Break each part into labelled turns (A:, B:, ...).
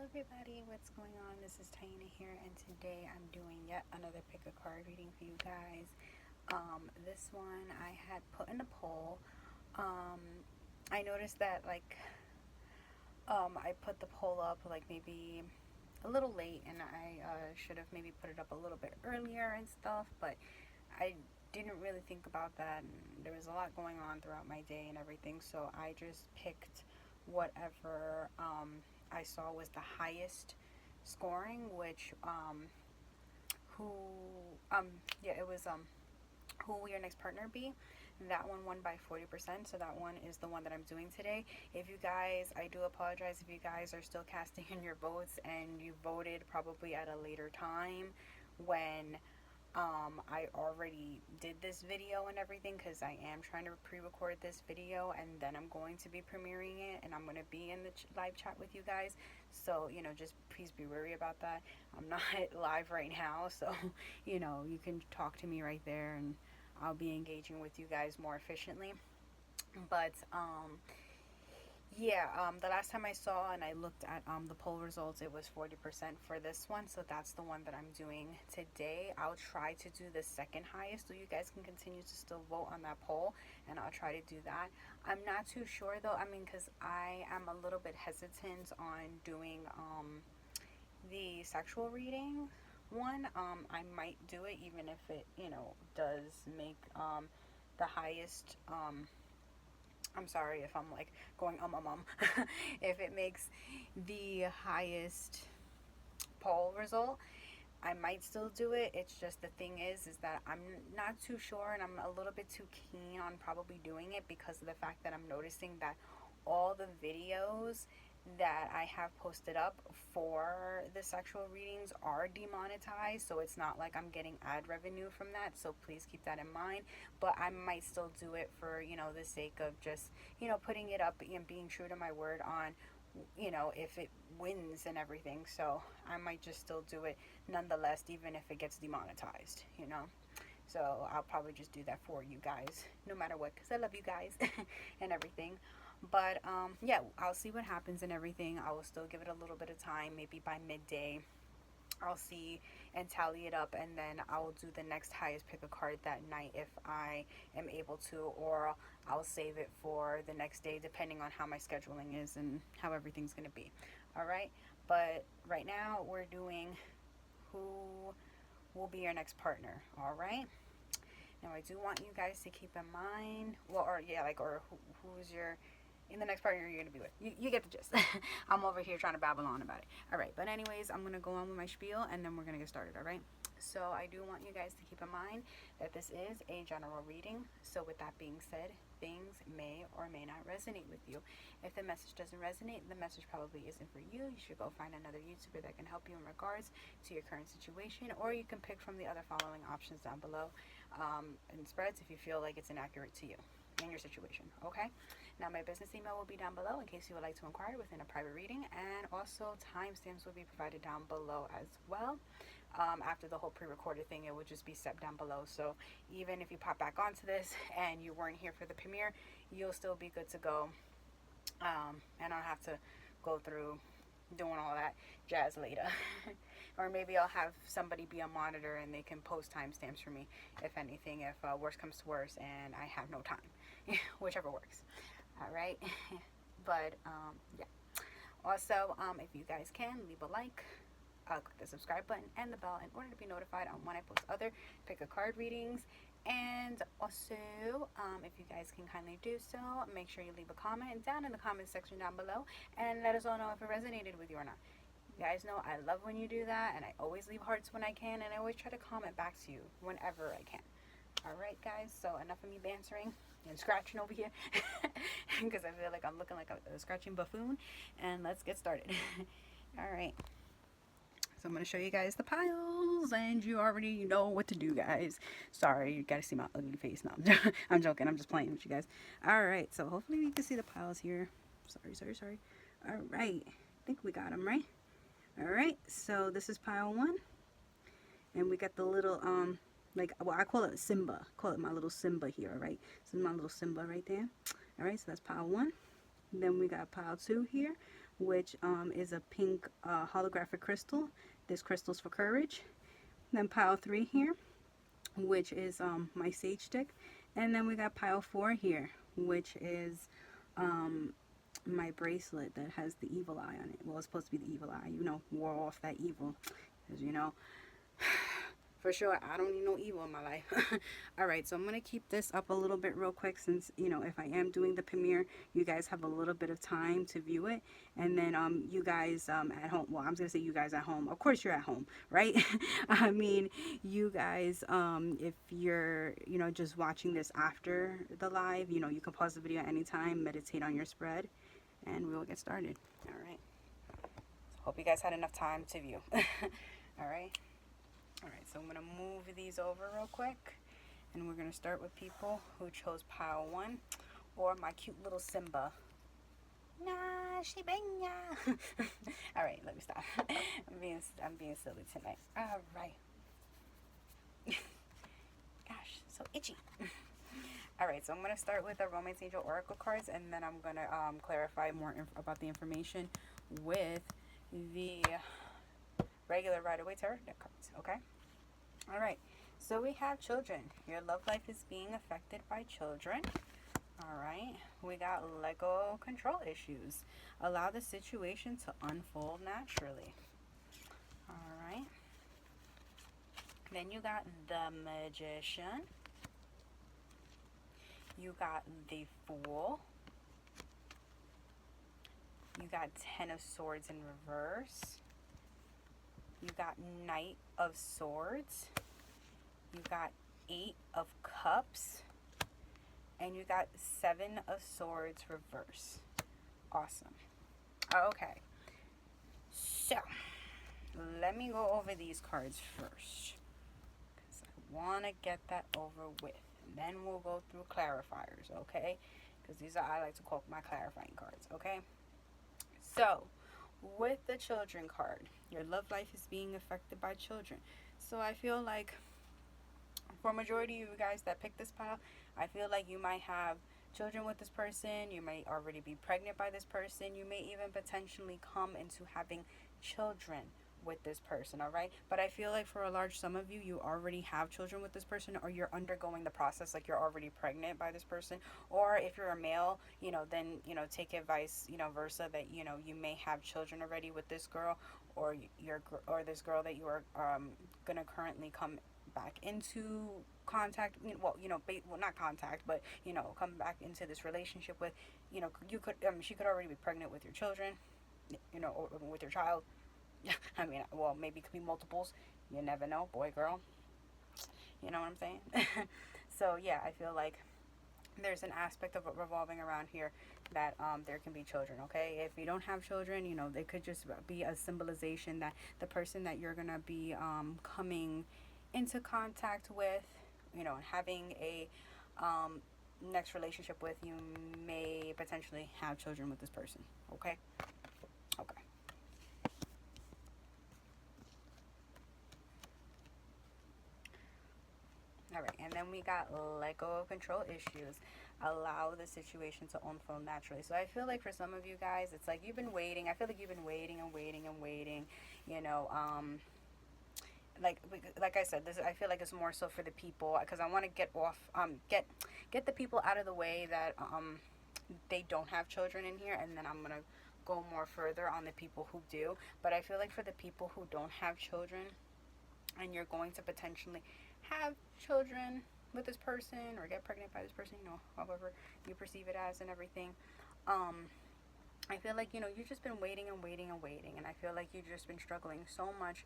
A: everybody, what's going on? This is Taina here, and today I'm doing yet another pick a card reading for you guys. This one I had put in a poll. Um, I noticed that I put the poll up like maybe a little late, and I should have maybe put it up a little bit earlier and stuff, but I didn't really think about that, and there was a lot going on throughout my day and everything, so I just picked whatever I saw was the highest scoring, which who um yeah it was who will your next partner be. That one won by 40%, so that one is the one that I'm doing today. If you guys, I do apologize if you guys are still casting in your votes and you voted probably at a later time when I already did this video and everything, because I am trying to pre-record this video and then I'm going to be premiering it, and I'm going to be in the live chat with you guys. So, just please be wary about that. I'm not live right now, so, you can talk to me right there and I'll be engaging with you guys more efficiently. But, yeah, the last time I saw and I looked at the poll results, it was 40% for this one. So that's the one that I'm doing today. I'll try to do the second highest so you guys can continue to still vote on that poll, and I'll try to do that. I'm not too sure though, because I am a little bit hesitant on doing the sexual reading one. I might do it even if it, does make the highest. I'm sorry if I'm like going if it makes the highest poll result, I might still do it. It's just the thing is that I'm not too sure, and I'm a little bit too keen on probably doing it because of the fact that I'm noticing that all the videos that I have posted up for the sexual readings are demonetized, so it's not like I'm getting ad revenue from that, so please keep that in mind. But I might still do it for, the sake of just, putting it up and being true to my word on, if it wins and everything. So I might just still do it nonetheless, even if it gets demonetized. So I'll probably just do that for you guys, no matter what, because I love you guys and everything. But yeah, I'll see what happens and everything. I will still give it a little bit of time, maybe by midday. I'll see and tally it up, and then I'll do the next highest pick a card that night if I am able to, or I'll save it for the next day depending on how my scheduling is and how everything's going to be. All right, but right now we're doing who will be your next partner. All right. Now I do want you guys to keep in mind, well, or yeah, or who's your in the next partner you're gonna be with. You get the gist. I'm over here trying to babble on about it. All right, but anyways, I'm gonna go on with my spiel and then we're gonna get started. All right. So I do want you guys to keep in mind that this is a general reading. So with that being said, things may or may not resonate with you. If the message doesn't resonate, the message probably isn't for you. You should go find another YouTuber that can help you in regards to your current situation, or you can pick from the other following options down below and spreads if you feel like it's inaccurate to you and your situation. Okay. Now, my business email will be down below in case you would like to inquire within a private reading, and also timestamps will be provided down below as well. After the whole pre-recorded thing, it will just be set down below. So even if you pop back onto this and you weren't here for the premiere, you'll still be good to go. And I'll have to go through doing all that jazz later. Or maybe I'll have somebody be a monitor and they can post timestamps for me, if anything, if worse comes to worse and I have no time. Whichever works. All right. But yeah. Also, if you guys can, leave a like, click the subscribe button and the bell in order to be notified on when I post other pick a card readings. And also, if you guys can kindly do so, make sure you leave a comment down in the comment section down below and let us all know if it resonated with you or not. You guys know I love when you do that, and I always leave hearts when I can, and I always try to comment back to you whenever I can. All right, guys, so enough of me bantering and scratching over here because I feel like I'm looking like a scratching buffoon, and let's get started. All right. So I'm going to show you guys the piles, and you already know what to do, guys. Sorry, you got to see my ugly face. No, I'm joking. I'm just playing with you guys. All right, so hopefully you can see the piles here. Sorry. All right, I think we got them, right? All right, so this is pile 1, and we got the little, I call it Simba. Call it my little Simba here, all right? This is my little Simba right there. All right, so that's pile 1. Then we got pile 2 here. which is a pink holographic crystal. This crystal's for courage. Then pile 3 here, which is my sage stick. And then we got pile 4 here, which is my bracelet that has the evil eye on it. Well, it's supposed to be the evil eye, you know, ward off that evil. Because, you know, for sure, I don't need no evil in my life. Alright, so I'm going to keep this up a little bit real quick since, you know, if I am doing the premiere, you guys have a little bit of time to view it. And then you guys at home, well, I'm going to say you guys at home. Of course you're at home, right? I mean, you guys, if you're, you know, just watching this after the live, you know, you can pause the video at any time, meditate on your spread, and we will get started. Alright. So hope you guys had enough time to view. Alright. Alright, so I'm going to move these over real quick, and we're going to start with people who chose pile 1, or my cute little Simba. Nah, Shibenya. Alright, let me stop. I'm being silly tonight. Alright. Gosh, so itchy. Alright, so I'm going to start with the Romance Angel Oracle cards, and then I'm going to clarify more about the information with the regular Rider-Waite Tarot deck cards, okay? Alright, so we have children. Your love life is being affected by children. Alright, we got let go control issues. Allow the situation to unfold naturally. Alright. Then you got the Magician. You got the Fool. You got 10 of Swords in reverse. You got Knight of Swords. You got 8 of Cups. And you got 7 of Swords reverse. Awesome. Okay. So, let me go over these cards first, because I want to get that over with. And then we'll go through clarifiers, okay? Because these are, I like to call my clarifying cards, okay? So, with the children card, your love life is being affected by children. So I feel like for majority of you guys that picked this pile, I feel like you might have children with this person. You might already be pregnant by this person. You may even potentially come into having children with this person, all right? But I feel like for a large sum of you, you already have children with this person, or you're undergoing the process, like you're already pregnant by this person. Or if you're a male, you know, then, you know, take advice, you know, versa, that, you know, you may have children already with this girl, or this girl that you are gonna currently come back into contact, well, you know, not contact, but, you know, come back into this relationship with, you know, you could, she could already be pregnant with your children, you know, or with your child. I mean, well, maybe it could be multiples. You never know, boy, girl. You know what I'm saying? So, yeah, I feel like there's an aspect of it revolving around here that there can be children, okay? If you don't have children, you know, they could just be a symbolization that the person that you're going to be coming into contact with, you know, and having a next relationship with, you may potentially have children with this person, okay? Okay. Alright, and then we got let go of control issues. Allow the situation to unfold naturally. So I feel like for some of you guys, it's like you've been waiting. I feel like you've been waiting and waiting and waiting. You know, like I said, this, I feel like it's more so for the people, because I want to get the people out of the way that they don't have children in here, and then I'm gonna go more further on the people who do. But I feel like for the people who don't have children, and you're going to potentially have children with this person or get pregnant by this person, you know, however you perceive it as and everything, I feel like, you know, you've just been waiting and waiting and waiting, and I feel like you've just been struggling so much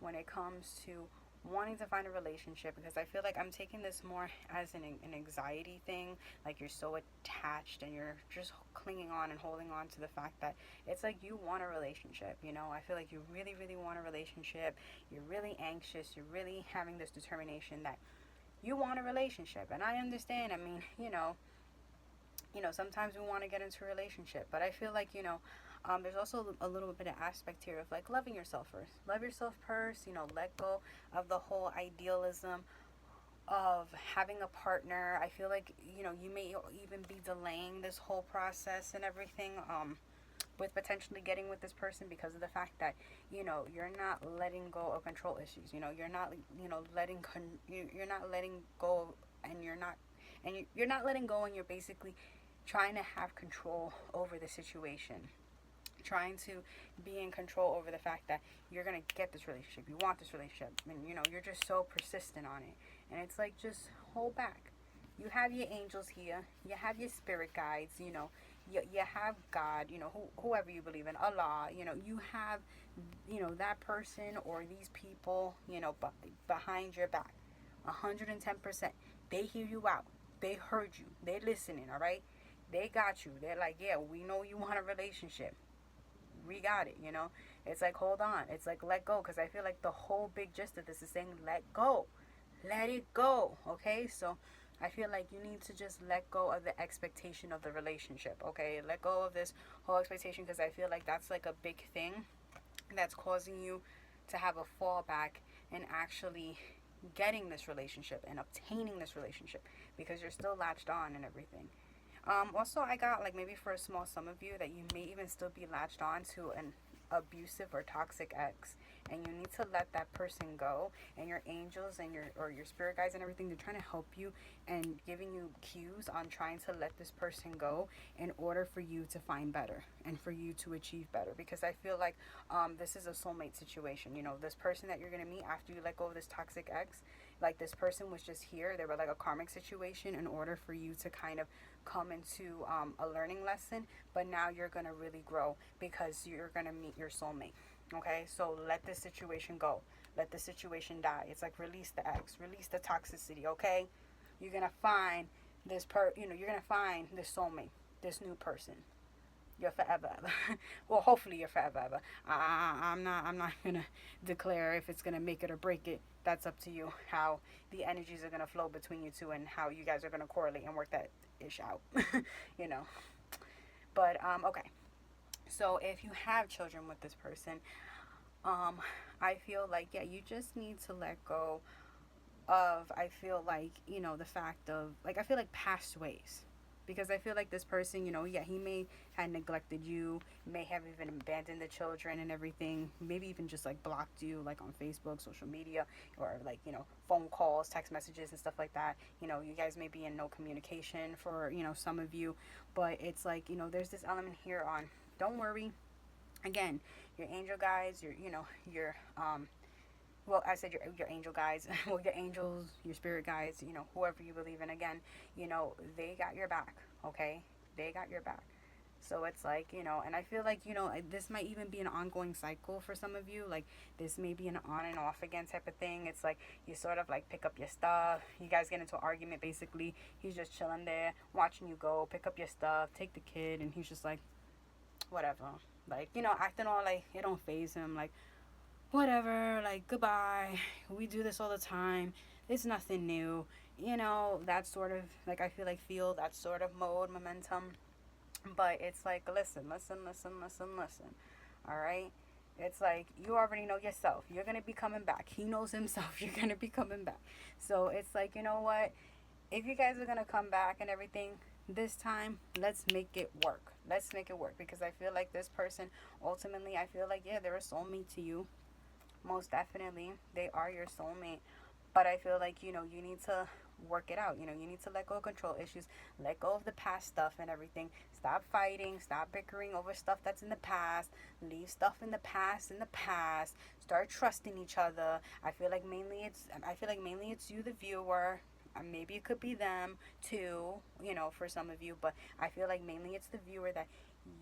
A: when it comes to wanting to find a relationship, because I feel like I'm taking this more as an anxiety thing. Like you're so attached and you're just clinging on and holding on to the fact that it's like you want a relationship, you know. I feel like you really, really want a relationship. You're really anxious. You're really having this determination that you want a relationship. And I understand. I mean, you know, sometimes we want to get into a relationship, but I feel like, you know, there's also a little bit of aspect here of like loving yourself first. Love yourself first, you know, let go of the whole idealism of having a partner. I feel like, you know, you may even be delaying this whole process and everything, with potentially getting with this person because of the fact that, you're not letting go of control issues. You're not, you're not letting go, and you're not letting go, and you're basically trying to have control over the situation, trying to be in control over the fact that you're going to get this relationship, you want this relationship, and you're just so persistent on it. And it's like, just hold back. You have your angels here, you have your spirit guides, you have God, whoever you believe in, Allah, you have, that person or these people, behind your back, 110%. They hear you out, they heard you, they listening, all right? They got you. They're like, yeah, we know you want a relationship, we got it. It's like, hold on, it's like, let go, because I feel like the whole big gist of this is saying, let go, let it go. Okay, so I feel like you need to just let go of the expectation of the relationship. Okay, let go of this whole expectation, because I feel like that's like a big thing that's causing you to have a fallback in actually getting this relationship and obtaining this relationship, because you're still latched on and everything. Also, I got, like, maybe for a small sum of you, that you may even still be latched on to an abusive or toxic ex, and you need to let that person go. And your angels and your spirit guides and everything, they're trying to help you and giving you cues on trying to let this person go in order for you to find better and for you to achieve better. Because I feel like this is a soulmate situation. This person that you're going to meet after you let go of this toxic ex, like, this person was just here, they were like a karmic situation in order for you to kind of come into a learning lesson. But now you're going to really grow, because you're going to meet your soulmate. Okay, so let this situation go, let the situation die. It's like, release the ex, release the toxicity. Okay, you're going to find you're going to find this soulmate, this new person, your forever ever. Well, hopefully you're forever ever. I'm not gonna declare if it's gonna make it or break it. That's up to you, how the energies are gonna flow between you two, and how you guys are gonna correlate and work that ish out. you know but okay, so if you have children with this person, I feel like, yeah, you just need to let go of, I feel like, the fact of, like, I feel like past ways. Because I feel like this person, yeah, he may have neglected you, may have even abandoned the children and everything, maybe even just like blocked you, like on Facebook, social media, or like, phone calls, text messages and stuff like that. You guys may be in no communication for, some of you, but it's like, there's this element here on, don't worry. Again, your angel guides, your well, I said your angel guides, well, your angels, your spirit guides, whoever you believe in, again, they got your back, okay? They got your back. So it's like, and I feel like, this might even be an ongoing cycle for some of you. Like, this may be an on and off again type of thing. It's like, you sort of like pick up your stuff. You guys get into an argument, basically. He's just chilling there, watching you go, pick up your stuff, take the kid, and he's just like, whatever. Like, acting all like it don't faze him. Like, whatever, like, goodbye, we do this all the time, it's nothing new, that sort of, like, I feel like, feel that sort of mode, momentum. But it's like, listen, all right? It's like, you already know yourself, you're gonna be coming back. He knows himself, you're gonna be coming back. So it's like, you know what, if you guys are gonna come back and everything, this time, let's make it work. Let's make it work, because I feel like this person, ultimately, I feel like, yeah, they're a soulmate to you. Most definitely, they are your soulmate. But I feel like, you need to work it out. You need to let go of control issues, let go of the past stuff and everything. Stop fighting, stop bickering over stuff that's in the past. Leave stuff in the past. Start trusting each other. I feel like mainly it's you, the viewer. Maybe it could be them too, for some of you, but I feel like mainly it's the viewer, that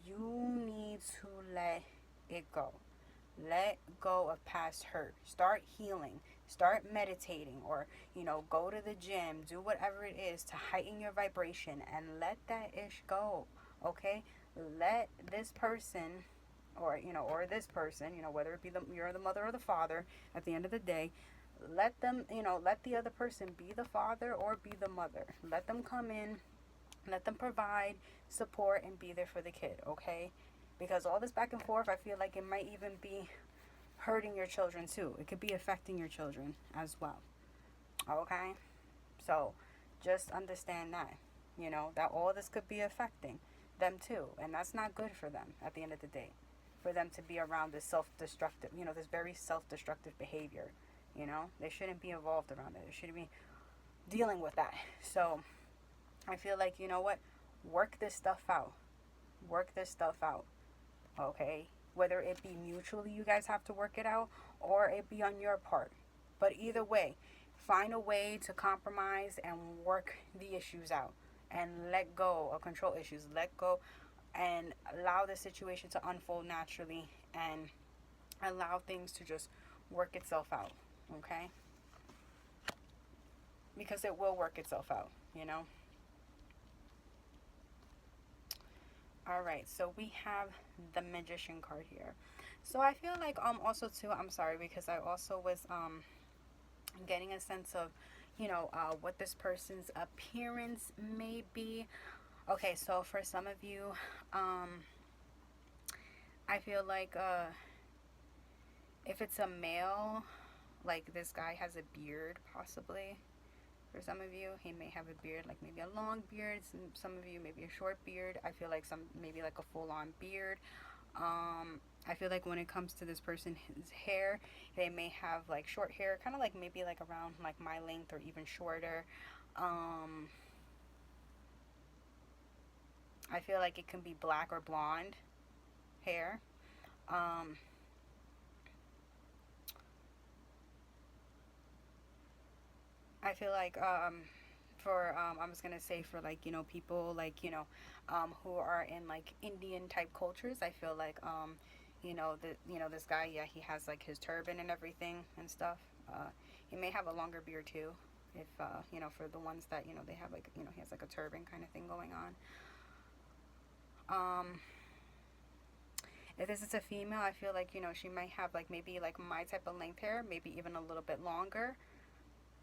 A: you need to let it go. Let go of past hurt. Start healing. Start meditating, or, go to the gym. Do whatever it is to heighten your vibration and let that ish go. Okay? Let this person, or, or this person, whether it be you're the mother or the father, at the end of the day, let them, let the other person be the father or be the mother. Let them come in, let them provide support and be there for the kid, okay? Because all this back and forth, I feel like it might even be hurting your children too. It could be affecting your children as well. Okay? So just understand that, that all this could be affecting. them too. And that's not good for them at the end of the day. For them to be around this self-destructive, this very self-destructive behavior. They shouldn't be involved around it. They shouldn't be dealing with that. So I feel like, you know what? Work this stuff out. Work this stuff out. Okay? Whether it be mutually, you guys have to work it out, or it be on your part. But either way, find a way to compromise and work the issues out. And let go of control issues. Let go and allow the situation to unfold naturally. And allow things to just work itself out. Okay? Because it will work itself out, Alright, so we have the Magician card here. So I feel like also too, I'm sorry, because I also was getting a sense of, what this person's appearance may be. Okay, so for some of you, I feel like if it's a male, like this guy has a beard possibly. For some of you, he may have a beard, like maybe a long beard. Some of you, maybe a short beard. I feel like maybe like a full-on beard. I feel like when it comes to this person's hair, they may have like short hair, kind of like maybe like around like my length or even shorter. I feel like it can be black or blonde hair. I feel like I'm just gonna say for like people like who are in like Indian type cultures. I feel like this guy, yeah, he has like his turban and everything and stuff. He may have a longer beard too, if for the ones that they have like he has like a turban kind of thing going on. If this is a female, I feel like she might have like maybe like my type of length hair, maybe even a little bit longer.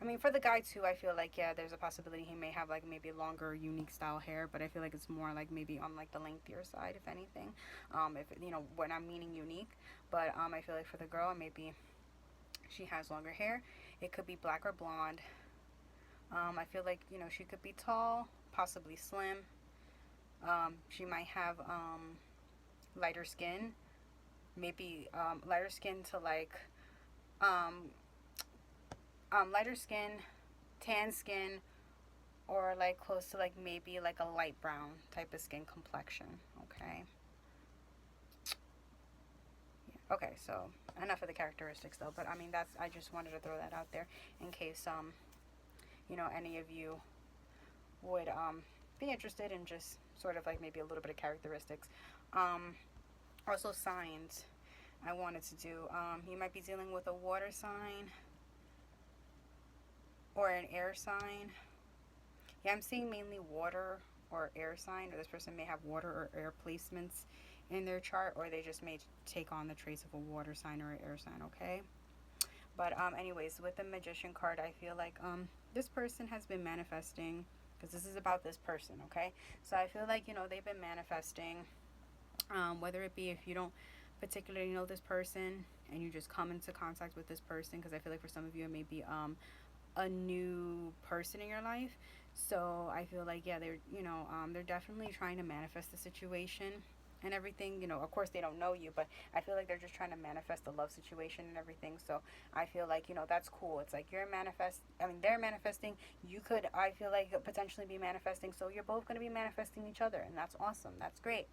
A: I mean, for the guy too, I feel like, yeah, there's a possibility he may have like maybe longer, unique style hair, but I feel like it's more like maybe on like the lengthier side, if anything. If when I'm meaning unique, but I feel like for the girl, maybe she has longer hair. It could be black or blonde. I feel like she could be tall, possibly slim. She might have lighter skin, maybe lighter skin to like lighter skin, tan skin, or like close to like maybe like a light brown type of skin complexion. Okay. Yeah. Okay, so enough of the characteristics though, but I mean I just wanted to throw that out there in case any of you would be interested in just sort of like maybe a little bit of characteristics. Also signs I wanted to do. You might be dealing with a water sign or an air sign. Yeah, I'm seeing mainly water or air sign, or this person may have water or air placements in their chart, or they just may take on the traits of a water sign or an air sign, okay? But anyways, with the Magician card, I feel like this person has been manifesting, because this is about this person, okay? So I feel like, they've been manifesting, whether it be if you don't particularly know this person and you just come into contact with this person, because I feel like for some of you it may be a new person in your life. So I feel like, yeah, they're definitely trying to manifest the situation and everything. Of course they don't know you, but I feel like they're just trying to manifest the love situation and everything. So I feel like, that's cool. It's like they're manifesting. You could, I feel like, potentially be manifesting. So you're both going to be manifesting each other, and that's awesome. That's great.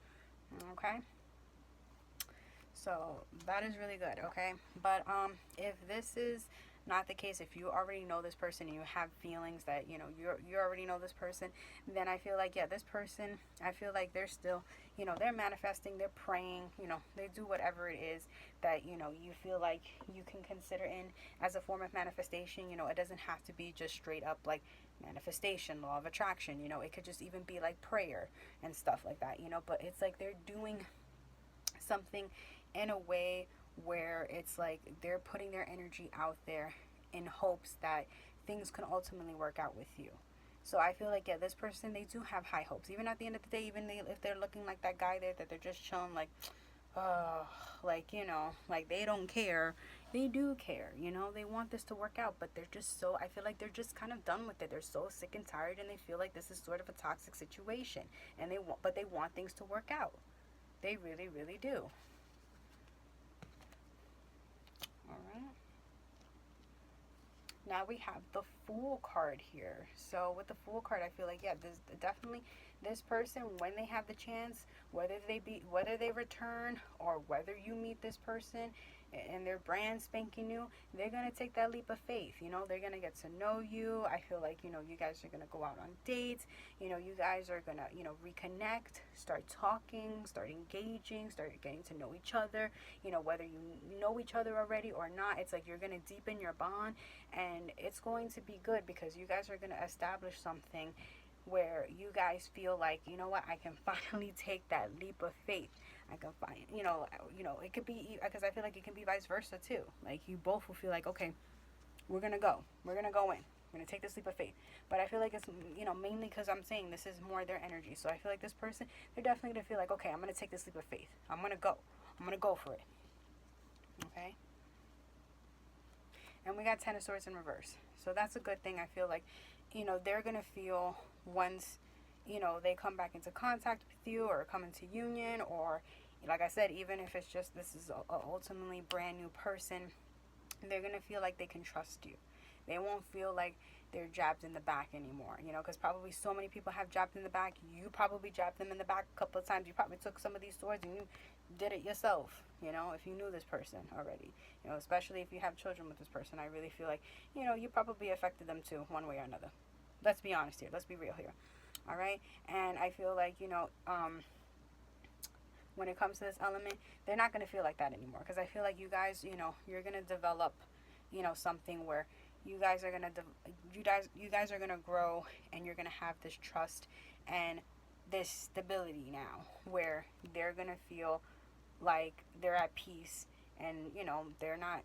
A: Okay. So that is really good. Okay. But if this is not the case, if you already know this person and you have feelings that you already know this person, then I feel like, yeah, this person, I feel like they're still, they're manifesting, they're praying, they do whatever it is that you feel like you can consider in as a form of manifestation. It doesn't have to be just straight up like manifestation, law of attraction. It could just even be like prayer and stuff like that. But it's like they're doing something in a way where it's like they're putting their energy out there in hopes that things can ultimately work out with you. So I feel like, yeah, this person, they do have high hopes. Even at the end of the day, even if they're looking like that guy there, that they're just chilling like, uh, like, like they don't care. They do care, they want this to work out, but they're just so, I feel like they're just kind of done with it. They're so sick and tired, and they feel like this is sort of a toxic situation, and but they want things to work out. They really, really do. All right. Now we have the Fool card here. So with the Fool card, I feel like, yeah, this definitely, this person, when they have the chance, whether they return or whether you meet this person and they're brand spanking new, they're gonna take that leap of faith. They're gonna get to know you. I feel like, you guys are gonna go out on dates. You guys are gonna, reconnect, start talking, start engaging, start getting to know each other. Whether you know each other already or not, it's like you're gonna deepen your bond, and it's going to be good because you guys are going to establish something where you guys feel like, you know what, I can finally take that leap of faith. I can find, it could be, because I feel like it can be vice versa too. Like you both will feel like, okay, we're going to go in, we're going to take this leap of faith. But I feel like it's, mainly because I'm saying this is more their energy. So I feel like this person, they're definitely going to feel like, okay, I'm going to take this leap of faith. I'm going to go for it. Okay. And we got Ten of Swords in reverse. So that's a good thing. I feel like, they're going to feel once, they come back into contact with you or come into union, or, like I said, even if it's just this is a ultimately brand new person, they're going to feel like they can trust you. They won't feel like they're jabbed in the back anymore, because probably so many people have jabbed in the back. You probably jabbed them in the back a couple of times. You probably took some of these swords and you did it yourself, if you knew this person already, especially if you have children with this person. I really feel like, you probably affected them too, one way or another. Let's be honest here. Let's be real here. All right. And I feel like, when it comes to this element, they're not going to feel like that anymore, because I feel like you guys, you're going to develop, something where you guys are gonna you guys are gonna grow, and you're gonna have this trust and this stability now, where they're gonna feel like they're at peace, and they're not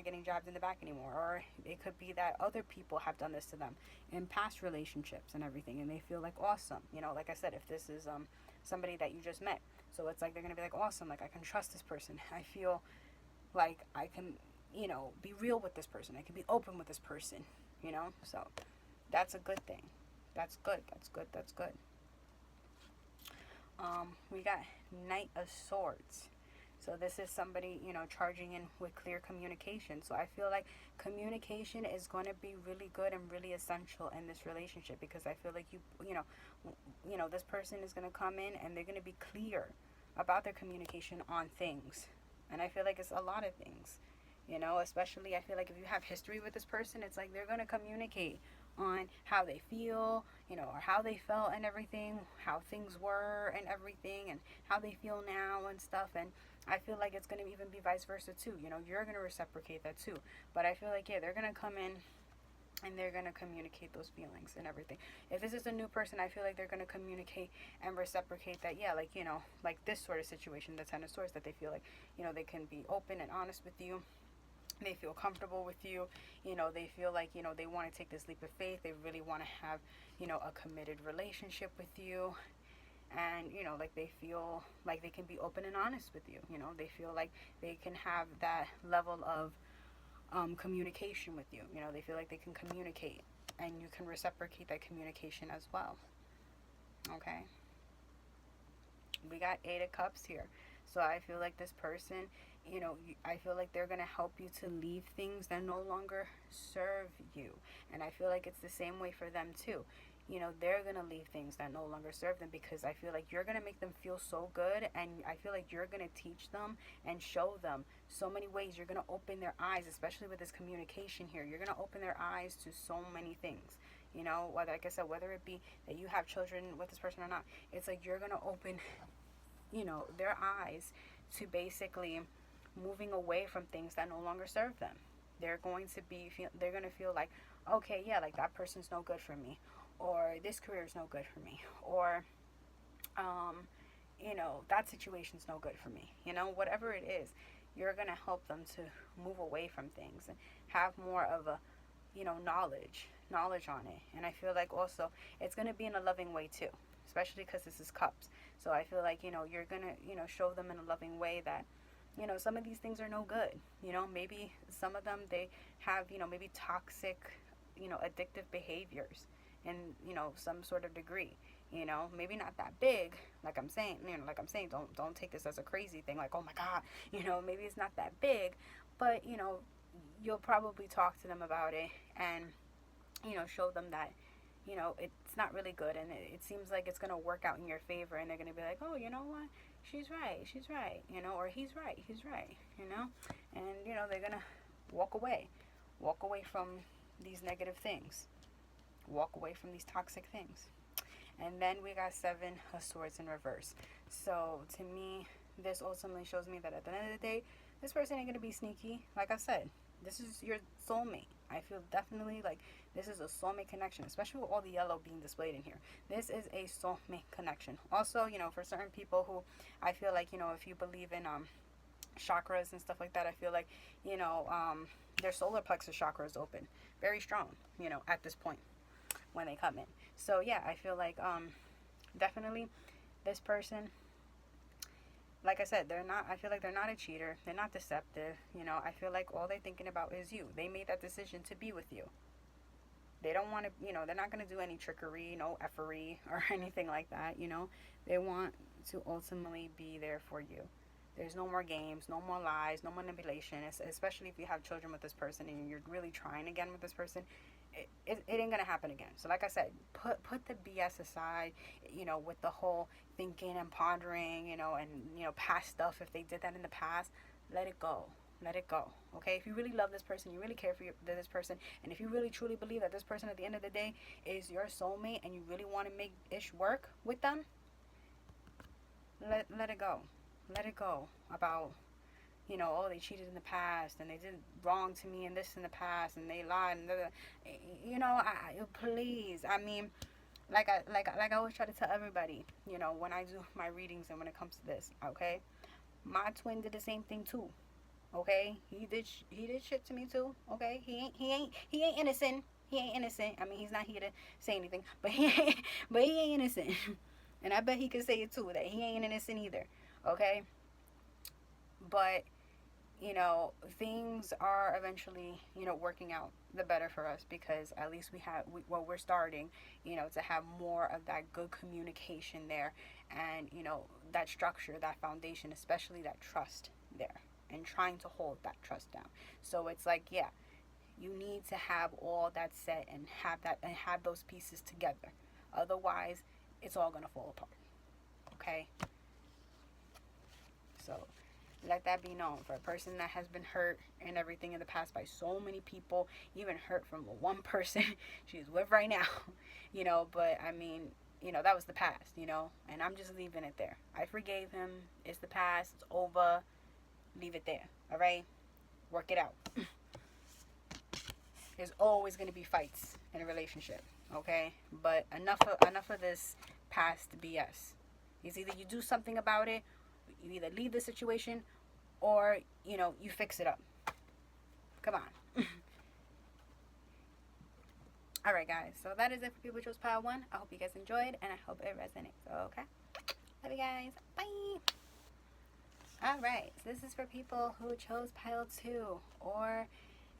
A: getting jabbed in the back anymore. Or it could be that other people have done this to them in past relationships and everything, and they feel like awesome. Like I said, if this is somebody that you just met, so it's like they're gonna be like, awesome, like I can trust this person. I feel like I can be real with this person. I can be open with this person, So that's a good thing. That's good. That's good. That's good. We got Knight of Swords. So this is somebody, charging in with clear communication. So I feel like communication is going to be really good and really essential in this relationship, because I feel like this person is going to come in and they're going to be clear about their communication on things. And I feel like it's a lot of things. Especially I feel like if you have history with this person, it's like they're going to communicate on how they feel, or how they felt and everything, how things were and everything, and how they feel now and stuff. And I feel like it's going to even be vice versa too. You're going to reciprocate that too. But I feel like, yeah, they're going to come in and they're going to communicate those feelings and everything. If this is a new person, I feel like they're going to communicate and reciprocate that, yeah, like, like this sort of situation, the Ten of Swords, that they feel like, they can be open and honest with you. They feel comfortable with you. They feel like, they want to take this leap of faith. They really want to have, a committed relationship with you. And, like they feel like they can be open and honest with you. They feel like they can have that level of communication with you. They feel like they can communicate, and you can reciprocate that communication as well. Okay. We got Eight of Cups here. So I feel like this person, I feel like they're going to help you to leave things that no longer serve you. And I feel like it's the same way for them too. They're going to leave things that no longer serve them, because I feel like you're going to make them feel so good, and I feel like you're going to teach them and show them so many ways. You're going to open their eyes, especially with this communication here. You're going to open their eyes to so many things. Whether, like I said, whether it be that you have children with this person or not, it's like you're going to open, their eyes to basically moving away from things that no longer serve them. They're going to feel like, okay, yeah, like that person's no good for me, or this career is no good for me, or that situation's no good for me. Whatever it is, you're going to help them to move away from things and have more of a knowledge on it. And I feel like also it's going to be in a loving way too, especially because this is Cups. So I feel like, you're going to, show them in a loving way that, some of these things are no good. Maybe some of them, they have, maybe toxic, addictive behaviors in, some sort of degree. Maybe not that big, like I'm saying, don't take this as a crazy thing, like, oh my God, maybe it's not that big, but, you'll probably talk to them about it and, show them that, it's not really good, and it seems like it's going to work out in your favor, and they're going to be like, oh, you know what, she's right, or he's right, and, they're going to walk away from these negative things, walk away from these toxic things. And then we got 7 of Swords in reverse. So to me, this ultimately shows me that at the end of the day, this person ain't going to be sneaky. Like I said, this is your soulmate. I feel definitely like this is a soulmate connection, especially with all the yellow being displayed in here. This is a soulmate connection. Also, for certain people who I feel like, if you believe in chakras and stuff like that, I feel like, their solar plexus chakra is open. Very strong, at this point when they come in. So yeah, I feel like definitely this person, like I said, I feel like they're not a cheater, they're not deceptive, I feel like all they're thinking about is you. They made that decision to be with you. They don't want to, they're not going to do any trickery, no effery or anything like that, They want to ultimately be there for you. There's no more games, no more lies, no manipulation, especially if you have children with this person and you're really trying again with this person. It ain't gonna happen again. So like I said, put the BS aside, with the whole thinking and pondering, and past stuff. If they did that in the past, let it go. Okay, if you really love this person, you really care for this person, and if you really truly believe that this person at the end of the day is your soulmate and you really want to make ish work with them, let it go. Let it go about, oh, they cheated in the past and they did wrong to me and this in the past and they lied and please. I mean, like I always try to tell everybody, when I do my readings and when it comes to this, okay, my twin did the same thing too. Okay, he did shit to me too. Okay, he ain't innocent. He ain't innocent. I mean, he's not here to say anything, but he ain't innocent. And I bet he could say it too, that he ain't innocent either. Okay, but things are eventually, working out the better for us, because at least we're starting, to have more of that good communication there, and, that structure, that foundation, especially that trust there, and trying to hold that trust down. So it's like, yeah, you need to have all that set and have those pieces together. Otherwise, it's all going to fall apart. Okay? So let that be known for a person that has been hurt and everything in the past by so many people, even hurt from the one person she's with right now, but I mean, that was the past, and I'm just leaving it there. I forgave him. It's the past. It's over. Leave it there. All right? Work it out. There's always going to be fights in a relationship, okay? But enough of this past BS. It's either you do something about it, you either leave the situation, or, you fix it up. Come on. Alright, guys. So that is it for people who chose pile 1. I hope you guys enjoyed, and I hope it resonates. Okay? Love you guys. Bye. Alright. So this is for people who chose pile 2, or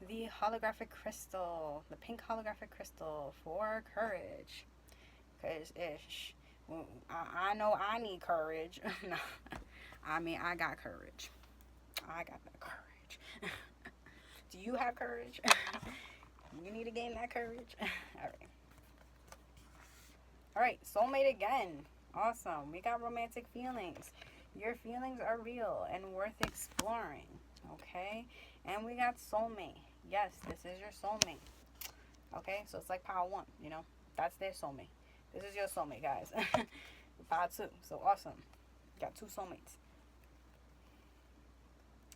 A: the holographic crystal. The pink holographic crystal for courage. Because, I know I need courage. No. I mean, I got courage. I got that courage. Do you have courage? You need to gain that courage. Alright, soulmate again. Awesome. We got romantic feelings. Your feelings are real and worth exploring. Okay? And we got soulmate. Yes, this is your soulmate. Okay? So it's like pile 1, That's their soulmate. This is your soulmate, guys. Pile 2. So awesome. Got 2 soulmates.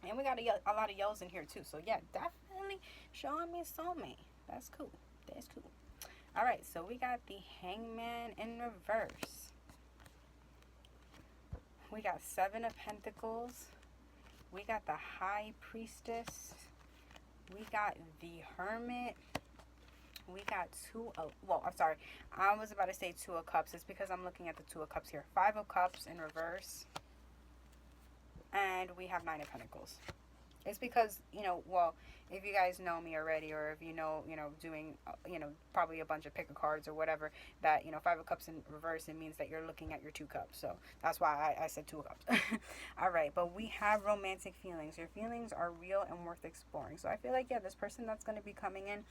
A: And we got a lot of yellows in here too. So yeah, definitely showing me a soulmate. That's cool. That's cool. Alright, so we got the Hangman in reverse. We got 7 of Pentacles. We got the High Priestess. We got the Hermit. We got two of, well, I'm sorry. I was about to say two of cups. It's because I'm looking at the two of cups here. Five of cups in reverse. And we have nine of pentacles. It's because, well, if you guys know me already, or if doing, probably a bunch of pick of cards or whatever, that, Five of Cups in reverse, it means that you're looking at your two cups. So that's why I said two of cups. All right. But we have romantic feelings. Your feelings are real and worth exploring. So I feel like, yeah, this person that's going to be coming in,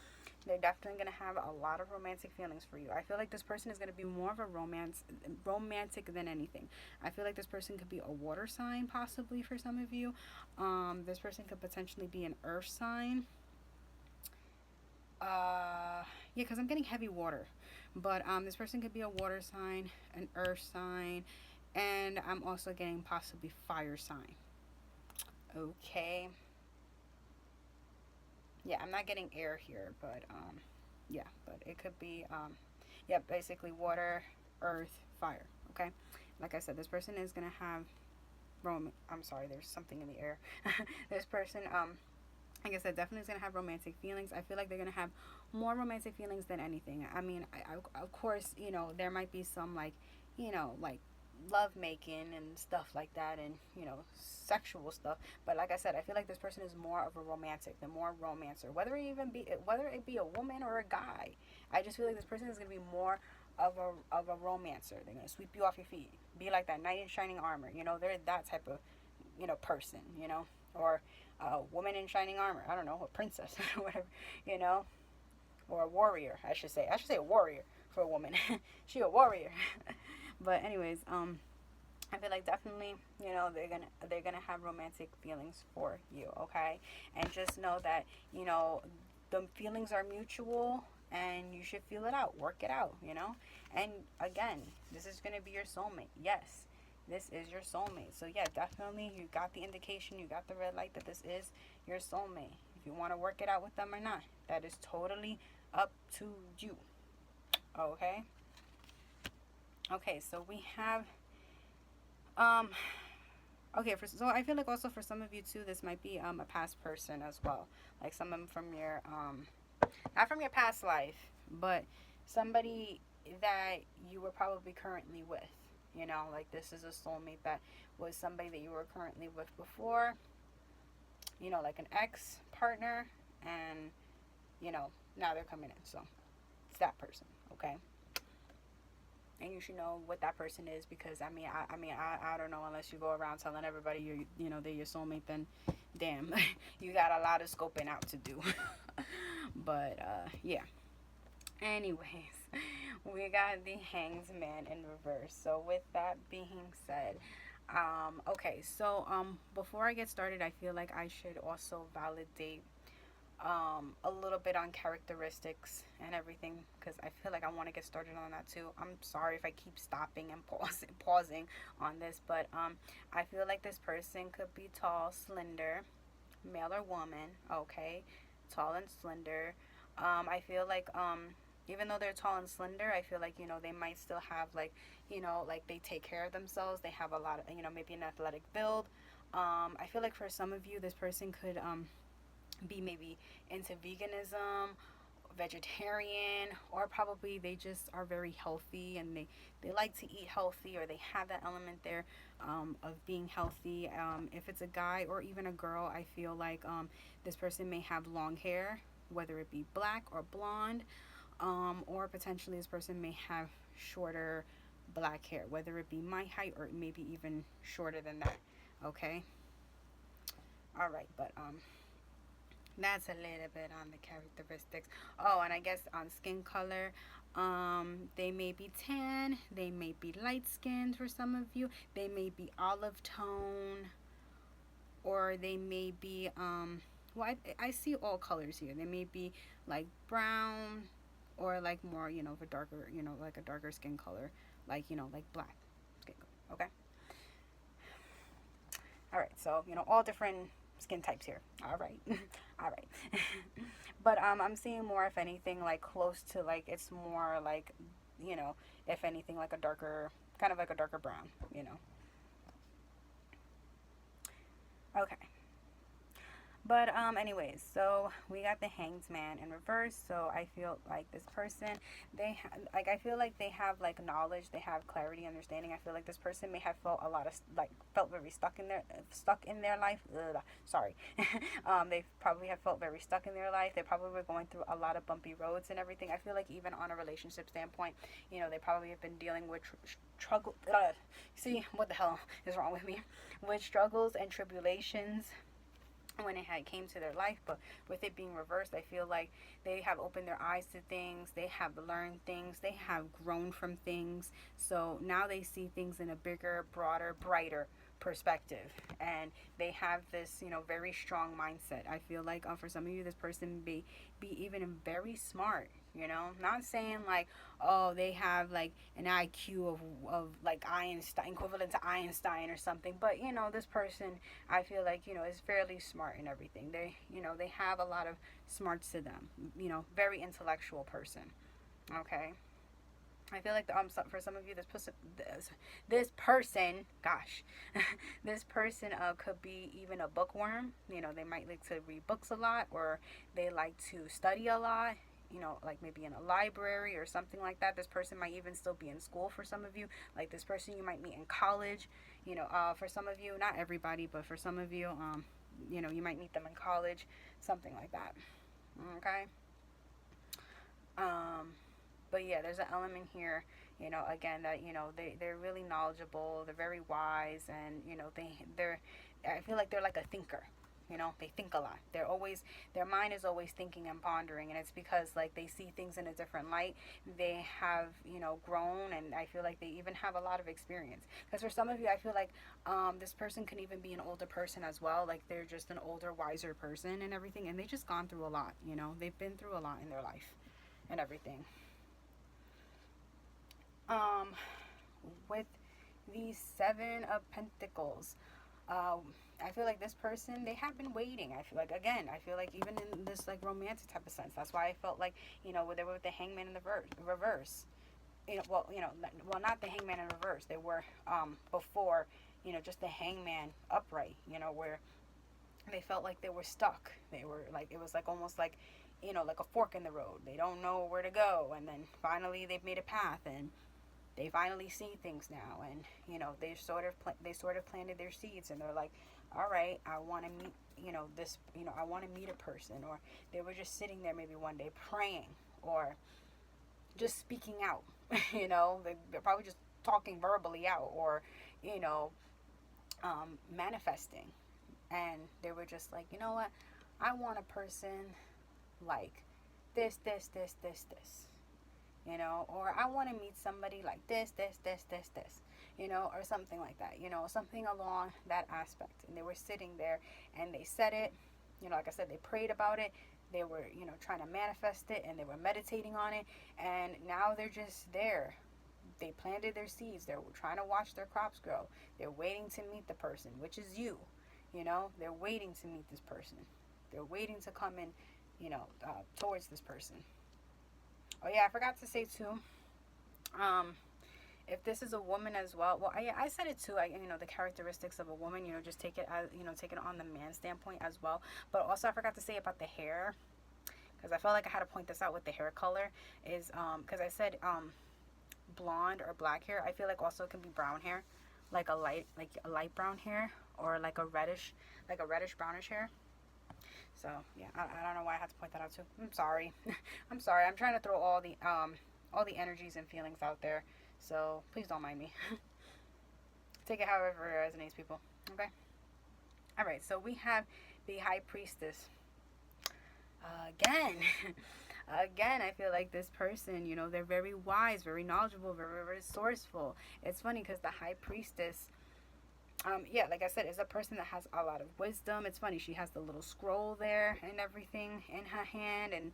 A: they're definitely going to have a lot of romantic feelings for you. I feel like this person is going to be more of a romantic than anything. I feel like this person could be a water sign, possibly, for some of you. This person could potentially be an earth sign. Yeah, because I'm getting heavy water. But this person could be a water sign, an earth sign, and I'm also getting possibly fire sign. Okay. Yeah, I'm not getting air here, but yeah, but it could be yeah, basically water, earth, fire. Okay, like I said, this person is gonna have I'm sorry, there's something in the air. This person like I said, definitely is going to have romantic feelings. I feel like they're going to have more romantic feelings than anything. I mean, of course, there might be some like love making and stuff like that, and sexual stuff. But like I said, I feel like this person is more of a romantic, the more romancer, whether it be a woman or a guy. I just feel like this person is going to be more of a romancer. They're going to sweep you off your feet, be like that knight in shining armor. They're that type of person. Or a woman in shining armor. I don't know, a princess or whatever. Or a warrior. I should say a warrior for a woman. She a warrior. But anyways, I feel like definitely, they're gonna have romantic feelings for you, okay? And just know that, the feelings are mutual, and you should feel it out, work it out, And again, this is gonna be your soulmate. Yes, this is your soulmate. So yeah, definitely, you got the indication, you got the red light that this is your soulmate. If you want to work it out with them or not, that is totally up to you. Okay. Okay, so we have okay, so I feel like also for some of you too, this might be a past person as well, like someone from your not from your past life, but somebody that you were probably currently with. Like this is a soulmate that was somebody that you were currently with before, like an ex partner, and now they're coming in. So it's that person, okay? And you should know what that person is, because I don't know, unless you go around telling everybody they're your soulmate, then damn, you got a lot of scoping out to do. But yeah. Anyways, we got the Hanged Man in reverse. So with that being said, okay, so before I get started, I feel like I should also validate a little bit on characteristics and everything, because I feel like I want to get started on that too. I'm sorry if I keep stopping and pausing on this, but I feel like this person could be tall, slender, male or woman, okay, tall and slender. I feel like even though they're tall and slender, I feel like they might still have like like they take care of themselves. They have a lot of maybe an athletic build. I feel like for some of you, this person could be maybe into veganism, vegetarian, or probably they just are very healthy, and they like to eat healthy, or they have that element there of being healthy. If it's a guy or even a girl, I feel like this person may have long hair, whether it be black or blonde, or potentially this person may have shorter black hair, whether it be my height or maybe even shorter than that. Okay. All right, but that's a little bit on the characteristics. Oh, and I guess on skin color, they may be tan, they may be light skinned for some of you, they may be olive tone, or they may be well, I see all colors here. They may be like brown, or like more of a darker, like a darker skin color, like like black skin color. Okay. All right, so all different skin types here. All right. All right. But I'm seeing more, if anything, like close to, like it's more like if anything, like a darker, kind of like a darker brown. Okay. But anyways, so we got the Hanged Man in reverse. So I feel like this person, like I feel like they have like knowledge, they have clarity, understanding. I feel like this person may have felt a lot of like felt very stuck in their life. Ugh, sorry, they probably have felt very stuck in their life. They probably were going through a lot of bumpy roads and everything. I feel like even on a relationship standpoint, they probably have been dealing with struggle. See what the hell is wrong with me? With struggles and tribulations when it had came to their life. But with it being reversed, I feel like they have opened their eyes to things, they have learned things, they have grown from things, so now they see things in a bigger, broader, brighter perspective, and they have this very strong mindset. I feel like for some of you, this person be even very smart, not saying like, oh, they have like an IQ of like Einstein, equivalent to Einstein or something, but this person, I feel like is fairly smart and everything. They have a lot of smarts to them, very intellectual person. Okay, I feel like for some of you, this person, gosh, this person could be even a bookworm. They might like to read books a lot, or they like to study a lot. Like maybe in a library or something like that. This person might even still be in school for some of you. Like this person you might meet in college. For some of you, not everybody, but for some of you, you might meet them in college, something like that. Okay. Um, but yeah, there's an element here, again, that they're really knowledgeable, they're very wise, and they're I feel like they're like a thinker. They think a lot. Their mind is always thinking and pondering, and it's because like they see things in a different light. They have grown, and I feel like they even have a lot of experience. Because for some of you, I feel like this person can even be an older person as well. Like they're just an older, wiser person and everything, and they just gone through a lot. They've been through a lot in their life and everything. um with the Seven of Pentacles, I feel like this person, they have been waiting. I feel like, again, I feel like even in this like romantic type of sense, that's why I felt like they were with the Hangman in the reverse. Well, not the Hangman in reverse. They were before, just the Hangman upright, where they felt like they were stuck. They were like, it was like almost like, like a fork in the road. They don't know where to go, and then finally they've made a path, and they finally see things now, and they sort of planted their seeds, and they're like, all right, I want to meet this, I want to meet a person. Or they were just sitting there maybe one day praying, or just speaking out. They're probably just talking verbally out, or you know manifesting, and they were just like, you know what, I want a person like this, or I want to meet somebody like this, or something like that, something along that aspect. And they were sitting there, and they said it, like I said, they prayed about it. They were, trying to manifest it, and they were meditating on it, and now they're just there. They planted their seeds. They're trying to watch their crops grow. They're waiting to meet the person, which is you. They're waiting to meet this person. They're waiting to come in, towards this person. Oh yeah, I forgot to say too. Um, if this is a woman as well, I said it too. The characteristics of a woman, just take it as, take it on the man standpoint as well. But also, I forgot to say about the hair, because I felt like I had to point this out with the hair color. Is because I said blonde or black hair. I feel like also it can be brown hair, like a light brown hair, or like a reddish brownish hair. So yeah, I don't know why I had to point that out too. I'm sorry. I'm sorry. I'm trying to throw all the energies and feelings out there. So please don't mind me. Take it however it resonates, people. Okay. All right. So we have the High Priestess. Again, again, I feel like this person, they're very wise, very knowledgeable, very resourceful. It's funny because the High Priestess, yeah, like I said, is a person that has a lot of wisdom. It's funny, she has the little scroll there and everything in her hand, and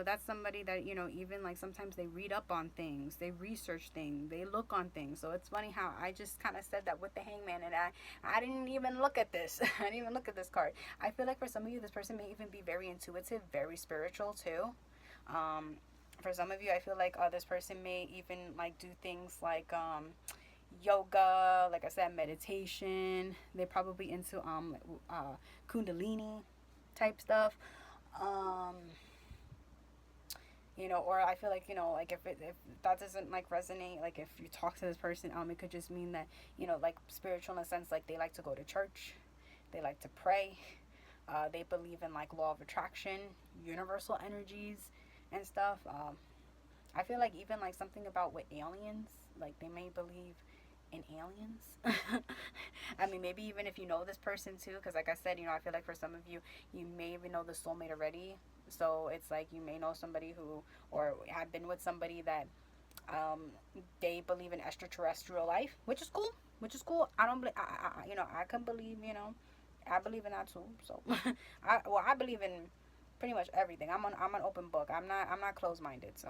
A: that's somebody that even like sometimes they read up on things, they research things, they look on things. So it's funny how I just kind of said that with the Hangman, and I didn't even look at this. I didn't even look at this card. I feel like for some of you, this person may even be very intuitive, very spiritual too. For some of you, I feel like this person may even like do things like yoga, like I said, meditation. They're probably into kundalini type stuff. um or I feel like, like if that doesn't like resonate, like if you talk to this person, it could just mean that, like spiritual in a sense, like they like to go to church, they like to pray, they believe in like law of attraction, universal energies and stuff. I feel like even like something about with aliens, like they may believe in aliens. I mean, maybe even if you know this person too, because like I said, I feel like for some of you, you may even know the soulmate already. So it's like you may know somebody who, or have been with somebody that they believe in extraterrestrial life, which is cool. Which is cool. I don't believe. I can believe. I believe in that too. So, I believe in pretty much everything. I'm an open book. I'm not closed minded. So,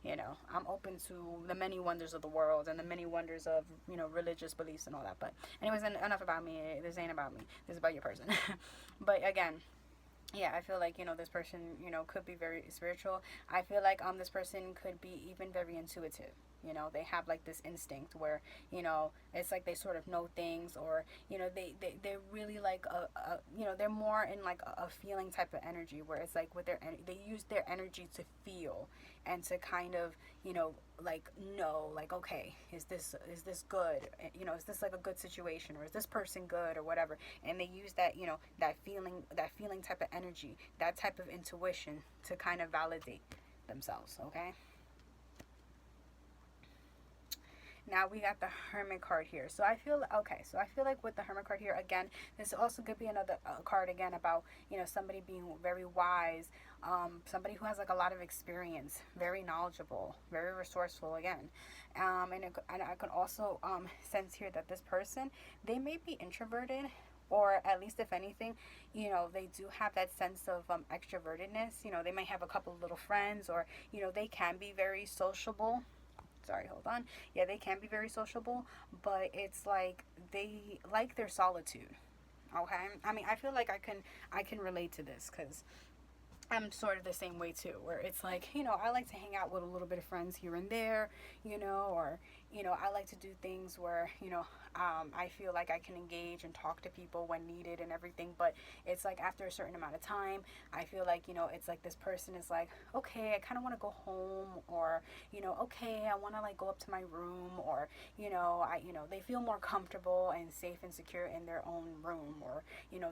A: I'm open to the many wonders of the world and the many wonders of religious beliefs and all that. But anyways, enough about me. This ain't about me. This is about your person. But again, yeah, I feel like this person could be very spiritual. I feel like this person could be even very intuitive. They have like this instinct where it's like they sort of know things, or they're really like they're more in like a feeling type of energy, where it's like with they use their energy to feel and to kind of like know, like, okay, is this good, is this like a good situation, or is this person good, or whatever. And they use that that feeling type of energy, that type of intuition to kind of validate themselves. Okay, now we got the Hermit card here. So I feel like with the Hermit card here, again, this also could be another card again about somebody being very wise, somebody who has like a lot of experience, very knowledgeable, very resourceful again. And I can also sense here that this person, they may be introverted, or at least if anything, they do have that sense of extrovertedness. They might have a couple of little friends, or they can be very sociable. Sorry, hold on. Yeah, they can be very sociable, but it's like they like their solitude. Okay, I mean, I feel like I can relate to this, because I'm sort of the same way too, where it's like, I like to hang out with a little bit of friends here and there, or, I like to do things where, I feel like I can engage and talk to people when needed and everything. But it's like after a certain amount of time, I feel like, it's like this person is like, okay, I kind of want to go home, or, okay, I want to like go up to my room, or, they feel more comfortable and safe and secure in their own room, or,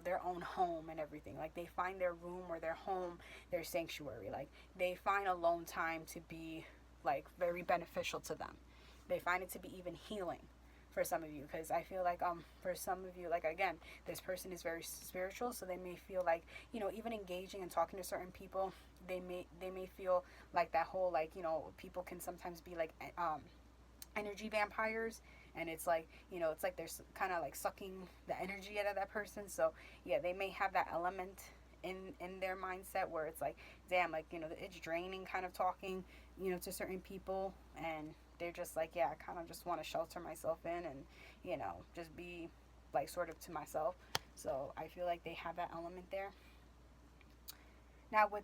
A: their own home and everything. Like they find their room or their home, their sanctuary. Like they find alone time to be like very beneficial to them. They find it to be even healing for some of you, because I feel like for some of you, like, again, this person is very spiritual, so they may feel like even engaging and talking to certain people, they may feel like that whole, like, people can sometimes be like energy vampires, and it's like it's like they're kind of like sucking the energy out of that person. So yeah, they may have that element in their mindset where it's like, damn, like it's draining kind of talking to certain people, and they're just like, yeah, I kind of just want to shelter myself in and just be like sort of to myself. So I feel like they have that element there. Now with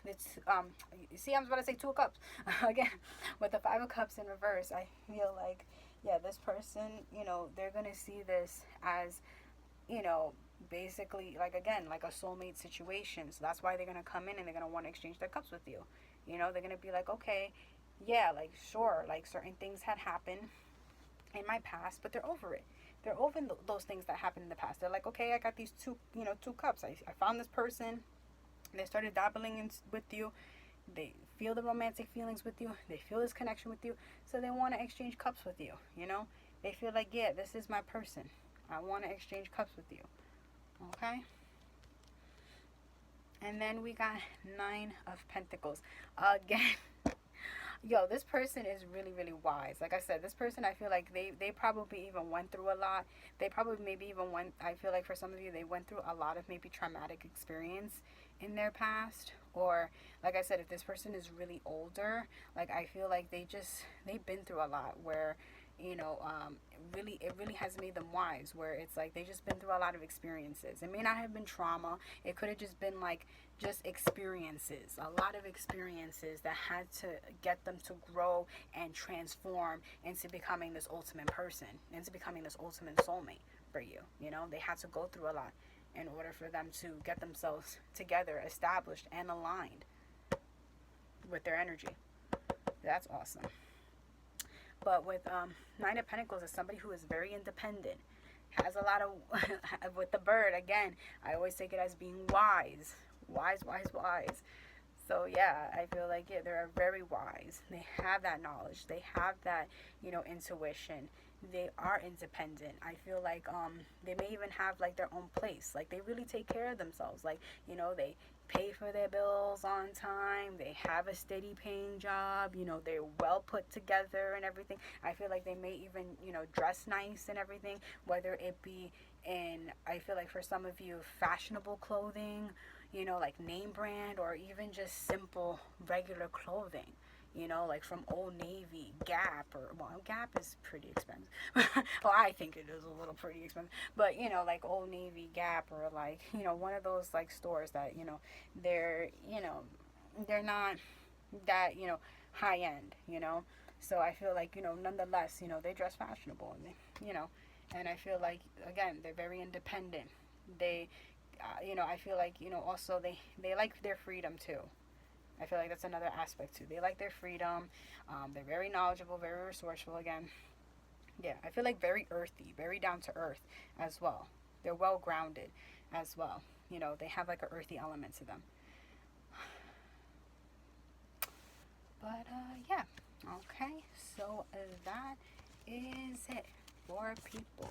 A: this you see, I was about to say Two of Cups again. With the Five of Cups in reverse, I feel like, yeah, this person, they're gonna see this as basically, like, again, like a soulmate situation. So that's why they're gonna come in and they're gonna want to exchange their cups with you. They're gonna be like, okay, yeah, like, sure, like certain things had happened in my past, but they're over it. They're over those things that happened in the past. They're like, okay, I got these two cups. I found this person. They started dabbling in with you. They feel the romantic feelings with you. They feel this connection with you. So they want to exchange cups with you. They feel like, yeah, this is my person. I want to exchange cups with you. Okay. And then we got Nine of Pentacles again. Yo, this person is really, really wise. Like I said, this person, I feel like they probably even went through a lot. They probably maybe even went, I feel like for some of you, they went through a lot of maybe traumatic experience in their past. Or, like I said, if this person is really older, like I feel like they've been through a lot where, it really has made them wise, where it's like they just been through a lot of experiences. It may not have been trauma. It could have just been like just experiences, a lot of experiences that had to get them to grow and transform into becoming this ultimate person, into becoming this ultimate soulmate for you. They had to go through a lot. in order for them to get themselves together, established, and aligned with their energy. That's awesome. But with Nine of Pentacles is somebody who is very independent, has a lot of with the bird again, I always take it as being wise, wise. So yeah, I feel like they're very wise. They have that knowledge. They have that, intuition. They are independent. I feel like they may even have like their own place. Like they really take care of themselves. Like, they pay for their bills on time. They have a steady paying job. They're well put together and everything. I feel like they may even, dress nice and everything, whether it be in, I feel like for some of you, fashionable clothing, like name brand, or even just simple regular clothing, like from Old Navy, Gap, or, well, Gap is pretty expensive. Well, I think it is a little pretty expensive, but, like Old Navy, Gap, or like, one of those like stores that, they're, they're not that, high end, so I feel like, nonetheless, they dress fashionable, and they, and I feel like, again, they're very independent. They, I feel like, also they like their freedom too. I feel like that's another aspect too. They like their freedom. They're very knowledgeable, very resourceful again. Yeah, I feel like very earthy, very down to earth as well. They're well grounded as well. They have like an earthy element to them. But yeah, okay. So that is it for people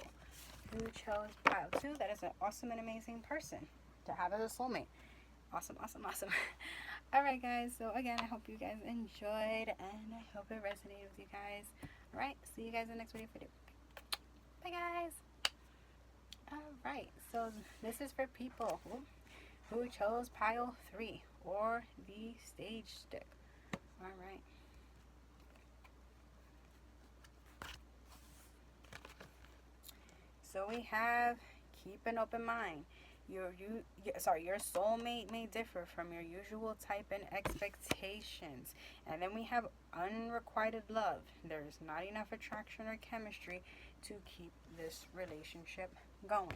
A: who chose pile 2. That is an awesome and amazing person to have as a soulmate. Awesome. Alright guys, so again, I hope you guys enjoyed, and I hope it resonated with you guys. Alright, see you guys in the next video. Bye guys. Alright, so this is for people who chose pile 3, or the stage stick. Alright. So we have keep an open mind. Your soulmate may differ from your usual type and expectations. And then we have unrequited love. There's not enough attraction or chemistry to keep this relationship going.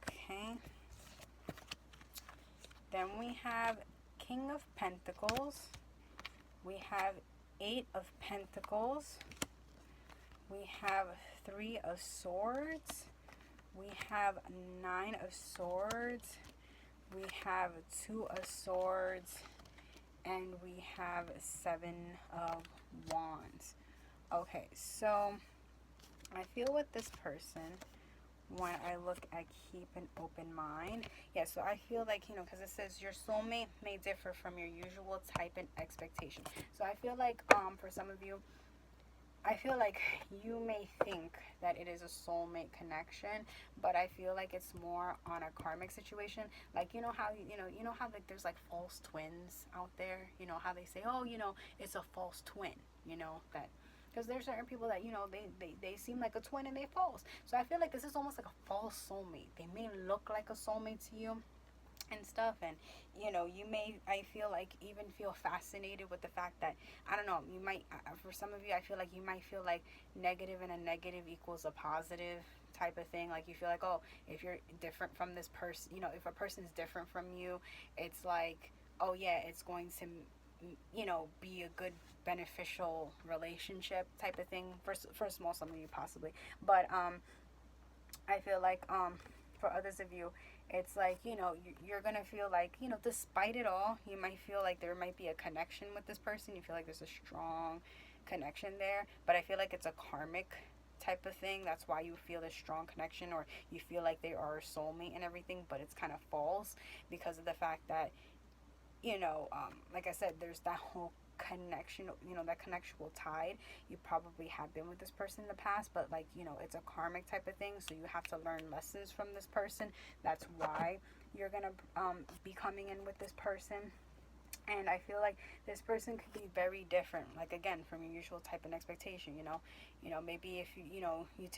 A: Okay. Then we have King of Pentacles. We have 8 of Pentacles. We have 3 of Swords. We have 9 of Swords. We have 2 of Swords. And we have 7 of Wands. Okay, so I feel with this person, when I look at keep an open mind, yeah, so I feel like, because it says your soulmate may differ from your usual type and expectation. So I feel like for some of you, I feel like you may think that it is a soulmate connection, but I feel like it's more on a karmic situation. Like, how like there's like false twins out there, how they say, oh, it's a false twin, that, because there's certain people that, they seem like a twin and they false. So I feel like this is almost like a false soulmate. They may look like a soulmate to you and stuff, and you may, I feel like, even feel fascinated with the fact that, I don't know, you might, for some of you, I feel like you might feel like negative and a negative equals a positive type of thing. Like you feel like, oh, if you're different from this person, if a person's different from you, it's like, oh yeah, it's going to, be a good beneficial relationship type of thing for small, some of you possibly. But I feel like for others of you, it's like, you're going to feel like, despite it all, you might feel like there might be a connection with this person. You feel like there's a strong connection there, but I feel like it's a karmic type of thing. That's why you feel this strong connection, or you feel like they are a soulmate and everything, but it's kind of false because of the fact that, like I said, there's that whole connection, that connectual tide. You probably have been with this person in the past, but like, it's a karmic type of thing, so you have to learn lessons from this person. That's why you're gonna be coming in with this person. And I feel like this person could be very different, like, again, from your usual type and expectation. Maybe if you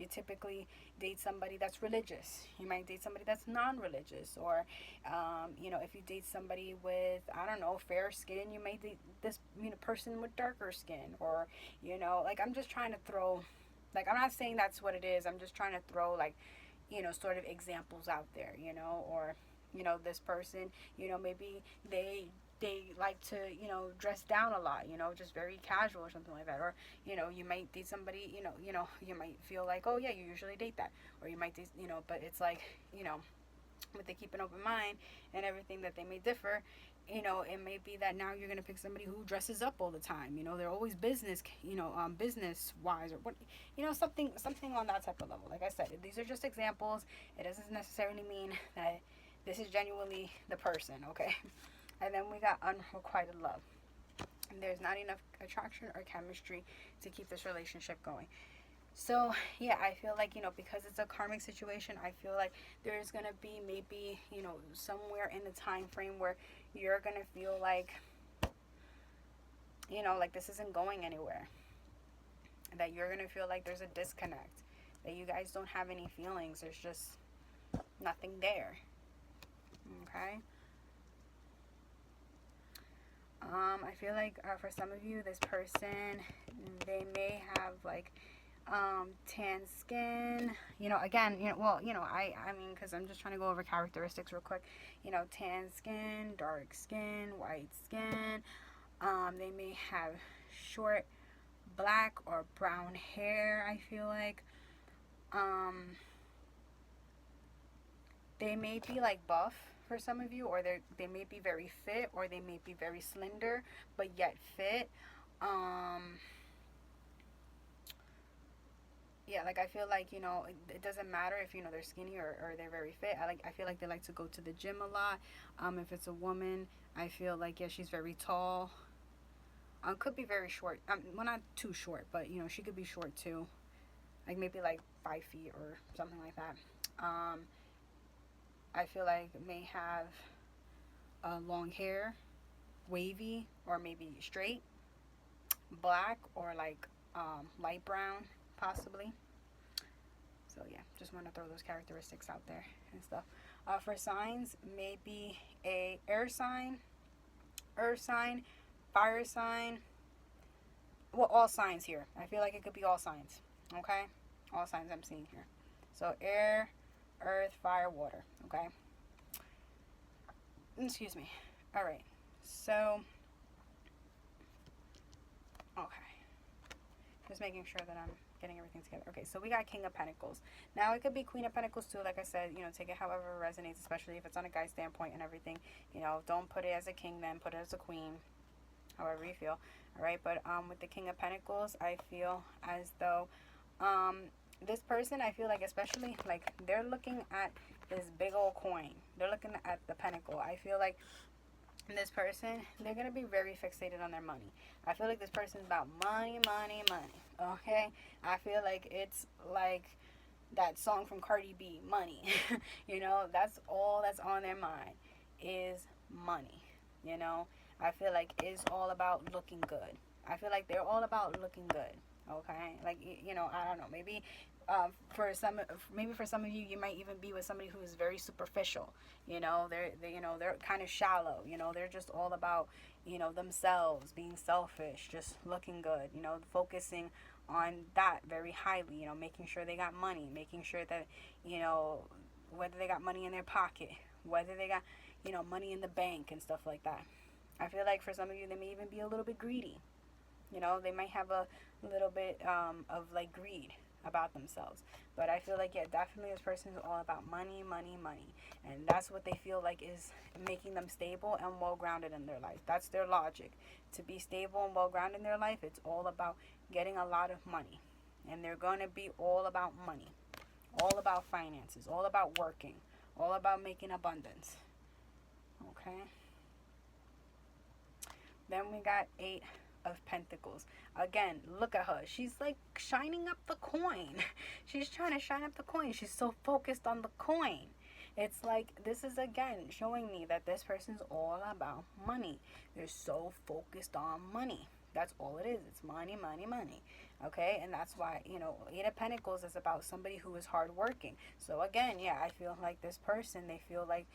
A: typically date somebody that's religious. You might date somebody that's non-religious, or if you date somebody with, I don't know, fair skin, you may date this person with darker skin, or like, I'm just trying to throw Like, I'm not saying that's what it is. I'm just trying to throw, like, sort of examples out there, or, this person, maybe they like to, dress down a lot, just very casual or something like that. Or, you might date somebody, you might feel like, oh yeah, you usually date that. Or you might date, but it's like, but they keep an open mind and everything, that they may differ. It may be that now you're gonna pick somebody who dresses up all the time. They're always business, business wise, or what, something on that type of level. Like I said, these are just examples. It doesn't necessarily mean that this is genuinely the person, okay? And then we got unrequited love. And there's not enough attraction or chemistry to keep this relationship going. So, yeah, I feel like, because it's a karmic situation, I feel like there's going to be maybe, somewhere in the time frame where you're going to feel like, like this isn't going anywhere. That you're going to feel like there's a disconnect. That you guys don't have any feelings. There's just nothing there. Okay? I feel like for some of you, this person, they may have like tan skin, again, I mean, because I'm just trying to go over characteristics real quick, tan skin, dark skin, white skin. They may have short black or brown hair. I feel like they may be like buff for some of you, or they may be very fit, or they may be very slender but yet fit. Yeah, like I feel like, it doesn't matter if, they're skinny or they're very fit. I feel like they like to go to the gym a lot. If it's a woman, I feel like, yeah, she's very tall. Could be very short. Well, not too short, but, she could be short too. Like maybe like 5 feet or something like that. I feel like may have long hair, wavy, or maybe straight, black, or like light brown, possibly. So yeah, just want to throw those characteristics out there and stuff. For signs, maybe a air sign, earth sign, fire sign. Well, all signs here. I feel like it could be all signs. Okay, all signs I'm seeing here. So air, earth, fire, water. Okay. Excuse me. All right. So, okay. Just making sure that I'm getting everything together. Okay, so we got King of Pentacles. Now, it could be Queen of Pentacles too. Like I said, take it however it resonates, especially if it's on a guy standpoint and everything. Don't put it as a king then. Put it as a queen, however you feel. All right, but with the King of Pentacles, I feel as though this person, I feel like, especially, like, they're looking at this big old coin. They're looking at the pentacle. I feel like this person, they're going to be very fixated on their money. I feel like this person's about money, money, money. Okay? I feel like it's like that song from Cardi B, Money. That's all that's on their mind is money. I feel like it's all about looking good. I feel like they're all about looking good. Okay? Like, I don't know. Maybe for some of you, you might even be with somebody who is very superficial. They're kind of shallow. They're just all about, themselves, being selfish, just looking good, focusing on that very highly, making sure they got money, making sure that, whether they got money in their pocket, whether they got, money in the bank and stuff like that. I feel like for some of you, they may even be a little bit greedy. They might have a little bit of like greed about themselves. But I feel like, yeah, definitely this person is all about money, money, money. And that's what they feel like is making them stable and well-grounded in their life. That's their logic. To be stable and well-grounded in their life, it's all about getting a lot of money. And they're going to be all about money. All about finances. All about working. All about making abundance. Okay? Then we got 8 of Pentacles. Again, look at her. She's like shining up the coin. She's trying to shine up the coin. She's so focused on the coin. It's like, this is again showing me that this person's all about money. They're so focused on money. That's all it is. It's money, money, money. Okay? And that's why, 8 of Pentacles is about somebody who is hardworking. So again, yeah, I feel like this person, they feel like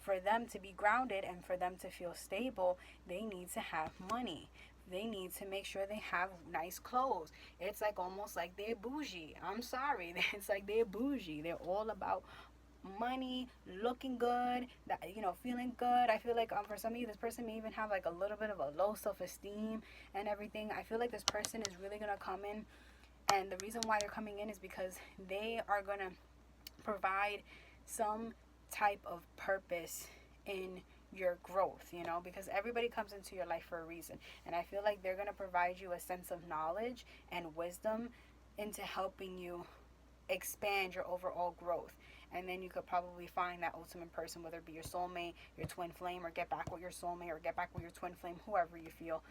A: for them to be grounded and for them to feel stable, they need to have money. they need to make sure they have nice clothes. It's like almost like they're bougie. I'm sorry. It's like they're bougie. They're all about money, looking good, that, feeling good. I feel like for some of you, this person may even have like a little bit of a low self-esteem and everything. I feel like this person is really gonna come in, and the reason why they're coming in is because they are gonna provide some type of purpose in your growth, because everybody comes into your life for a reason. And I feel like they're going to provide you a sense of knowledge and wisdom into helping you expand your overall growth. And then you could probably find that ultimate person, whether it be your soulmate, your twin flame, or get back with your soulmate, or get back with your twin flame, whoever you feel,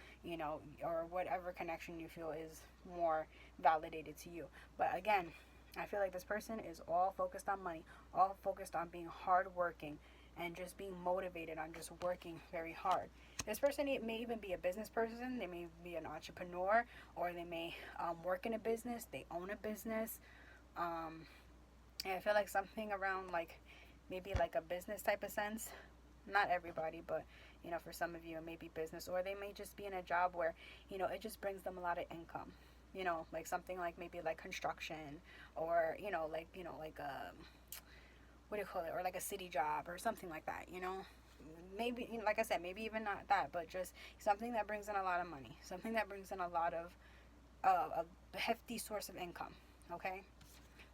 A: or whatever connection you feel is more validated to you. But again, I feel like this person is all focused on money, all focused on being hardworking, and just being motivated on just working very hard. This person may even be a business person. They may be an entrepreneur, or they may work in a business. They own a business. And I feel like something around like maybe like a business type of sense. Not everybody, but for some of you, it may be business, or they may just be in a job where it just brings them a lot of income. Like something like maybe like construction, or like what do you call it, or like a city job or something like that. Maybe like I said, maybe even not that, but just something that brings in a lot of money, something that brings in a lot of a hefty source of income. Okay.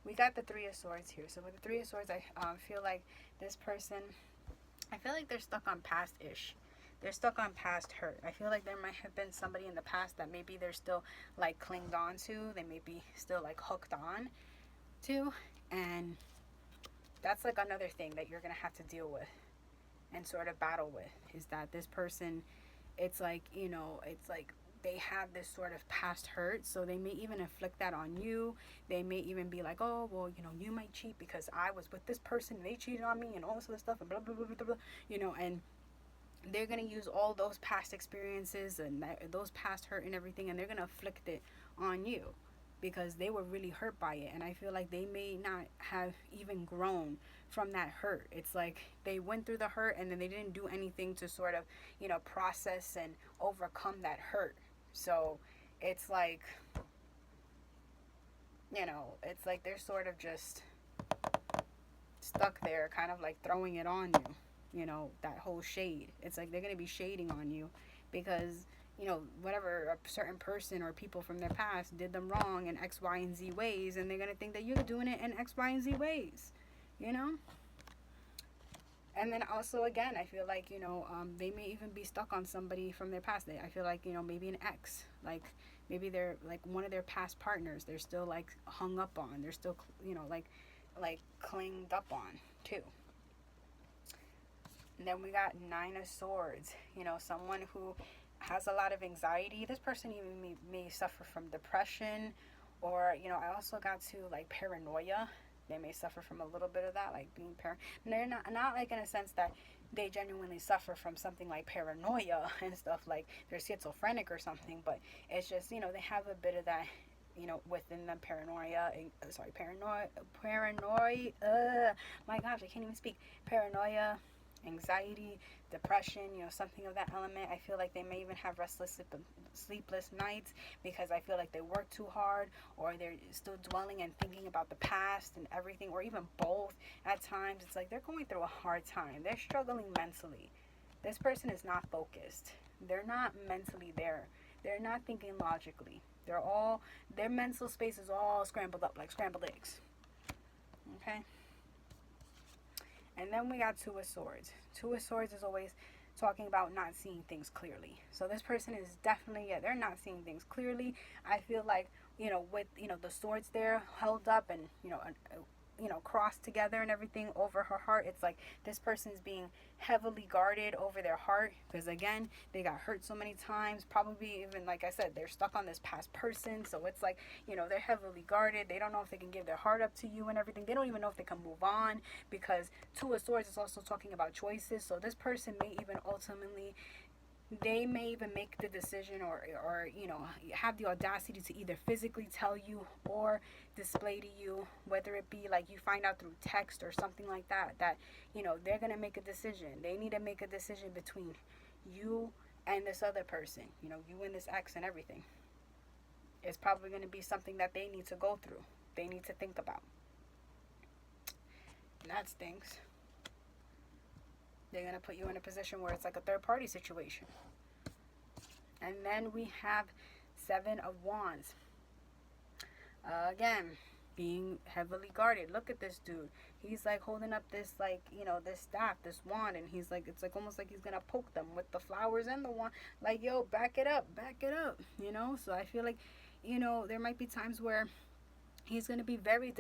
A: We got the Three of Swords here. So with the Three of Swords, I feel like this person, I feel like they're stuck on past-ish. They're stuck on past hurt. I feel like there might have been somebody in the past that maybe they're still like clinged on to. They may be still like hooked on to. And that's like another thing that you're going to have to deal with and sort of battle with, is that this person, it's like, it's like they have this sort of past hurt, so they may even inflict that on you. They may even be like, oh, well, you might cheat because I was with this person and they cheated on me and all this other stuff and blah, blah, blah, blah, blah, and they're going to use all those past experiences and those past hurt and everything, and they're going to inflict it on you because they were really hurt by it. And I feel like they may not have even grown from that hurt. It's like they went through the hurt and then they didn't do anything to sort of, process and overcome that hurt. So it's like, it's like they're sort of just stuck there, kind of like throwing it on you, that whole shade. It's like they're going to be shading on you because, whatever a certain person or people from their past did them wrong in X, Y, and Z ways, and they're going to think that you're doing it in X, Y, and Z ways, And then also, again, I feel like, they may even be stuck on somebody from their past. I feel like, maybe an ex, like maybe they're like one of their past partners, they're still like hung up on, they're still, like clinged up on too. And then we got Nine of Swords, someone who has a lot of anxiety. This person even may suffer from depression, or, I also got to like paranoia. They may suffer from a little bit of that, like being paranoid. They're not like in a sense that they genuinely suffer from something like paranoia and stuff, like they're schizophrenic or something, but it's just, they have a bit of that, within them, paranoia, my gosh, I can't even speak, paranoia, anxiety, depression, something of that element. I feel like they may even have restless, sleepless nights because I feel like they work too hard, or they're still dwelling and thinking about the past and everything, or even both at times. It's like they're going through a hard time. They're struggling mentally. This person is not focused. They're not mentally there. They're not thinking logically. Their mental space is all scrambled up like scrambled eggs. Okay? And then we got Two of Swords. Two of Swords is always talking about not seeing things clearly. So this person is definitely, they're not seeing things clearly. I feel like, with, the swords there held up and, crossed together and everything over her heart, it's like this person's being heavily guarded over their heart because, again, they got hurt so many times. Probably even, like I said, they're stuck on this past person. So it's like, they're heavily guarded. They don't know if they can give their heart up to you and everything. They don't even know if they can move on, because Two of Swords is also talking about choices. So this person may even ultimately, they may even make the decision or have the audacity to either physically tell you or display to you, whether it be like you find out through text or something like that, they're going to make a decision. They need to make a decision between you And this other person, you know, you and this ex and everything, it's probably going to be something that they need to go through. They need to think about. And that stinks. They're going to put you in a position where it's like a third party situation. And then we have 7 of Wands. Again, being heavily guarded. Look at this dude. He's like holding up this, like, you know, this staff, this wand, and he's like, it's like almost like he's gonna poke them with the flowers and the wand. Like, yo, back it up, you know. So I feel like, you know, there might be times where he's going to be very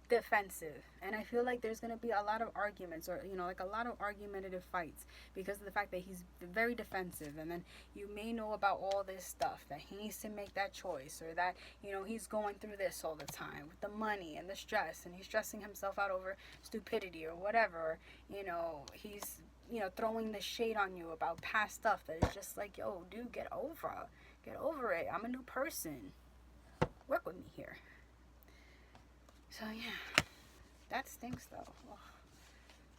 A: defensive, and I feel like there's going to be a lot of arguments, or, you know, like a lot of argumentative fights, because of the fact that he's very defensive. And then you may know about all this stuff, that he needs to make that choice, or that, you know, he's going through this all the time with the money and the stress, and he's stressing himself out over stupidity or whatever, or, you know, he's, you know, throwing the shade on you about past stuff that is just like, yo, dude, get over it. I'm a new person. Work with me here. So yeah, that stinks though. Oh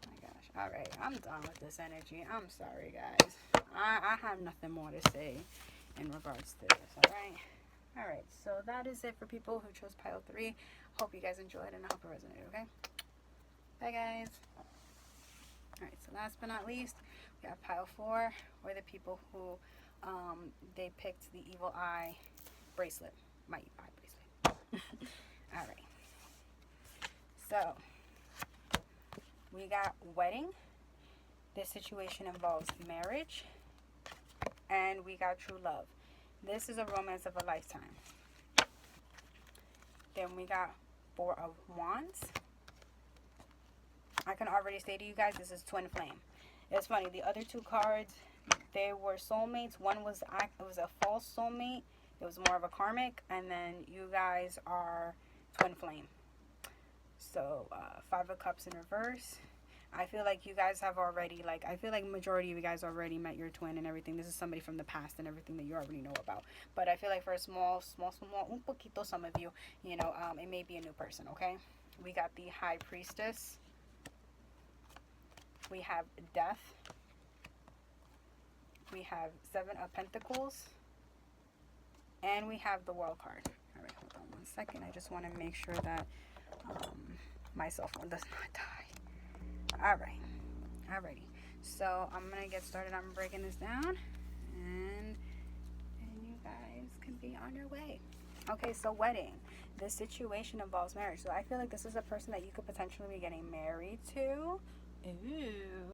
A: my gosh. All right, I'm done with this energy. I'm sorry, guys. I have nothing more to say in regards to this. All right, so that is it for people who chose pile 3. Hope you guys enjoyed, and I hope it resonated. Okay, bye guys. All right, so last but not least, we have pile 4, or the people who they picked the evil eye bracelet. My eye bracelet. All right. So we got wedding. This situation involves marriage. And we got true love. This is a romance of a lifetime. Then we got 4 of Wands. I can already say to you guys, this is twin flame. It's funny, the other 2 cards, they were soulmates. One was, it was a false soulmate. It was more of a karmic. And then you guys are twin flame. So 5 of Cups in reverse. I feel like you guys have already, like, I feel like majority of you guys already met your twin and everything. This is somebody from the past and everything that you already know about. But I feel like for a small, un poquito, some of you, you know, it may be a new person, okay? We got the High Priestess. We have Death. We have 7 of Pentacles. And we have the World card. All right, hold on one second. I just want to make sure that my cell phone does not die. All right. Alrighty. So I'm going to get started. I'm breaking this down. And you guys can be on your way. Okay, so wedding. This situation involves marriage. So I feel like this is a person that you could potentially be getting married to. Ooh.